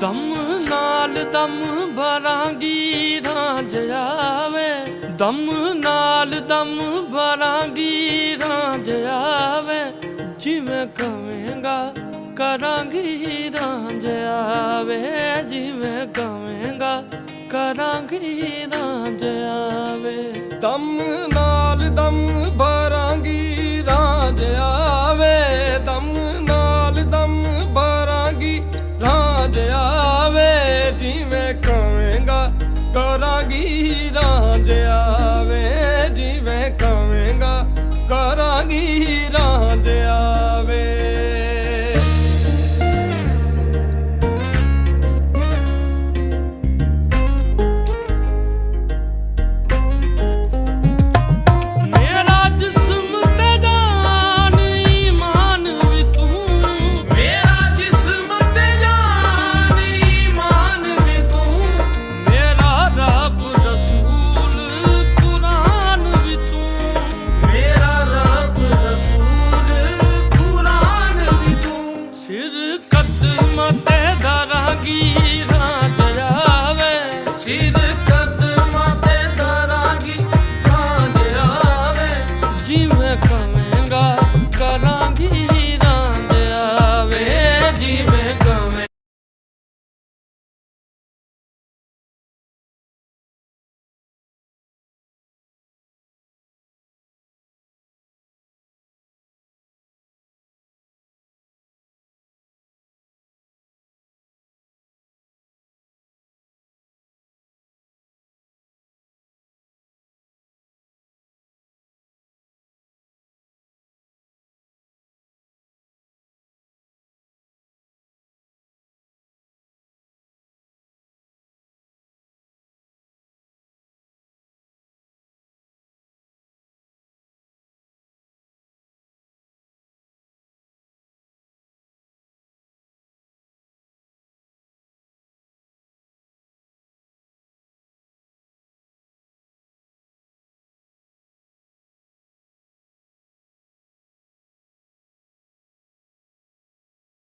ਦਮ ਨਾਲ ਦਮ ਭਰਾਂਗੀ ਰਾਂਝ ਆਵੇ, ਦਮ ਨਾਲ ਦਮ ਭਰਾਂਗੀ ਰਾਂਝ ਆਵੇ, ਜਿਵੇਂ ਕਵੇਂਗਾ ਕਰਾਂਗੀ ਰਾਂਝ ਆਵੇ, ਜਿਵੇਂ ਕਵੇਂਗਾ ਕਰਾਂਗੀ ਰਾਂਝ ਆਵੇ। ਦਮ ਨਾਲ ਦਮ ਭਰਾਂਗੀ ਰਾਂਝ ਆਵੇ, ਦਮ ਨਾਲ ਦਮ ਭਰਾਂਗੀ ਰਾਂਝ ਆਵੇ, ਜਿਵੇਂ ਕਵੇਂਗਾ ਕਰਾਂਗੀ ਰਾਂਝ ਆਵੇ, ਜਿਵੇਂ ਕਵੇਂਗਾ ਕਰਾਂਗੀ ਰਾਂਝ ਆਵੇ। ਕਦਮਾਂ ਤੇ ਧਰਾਂਗੀ ਰਾਂਝ ਆਵੇ, ਸਿਰ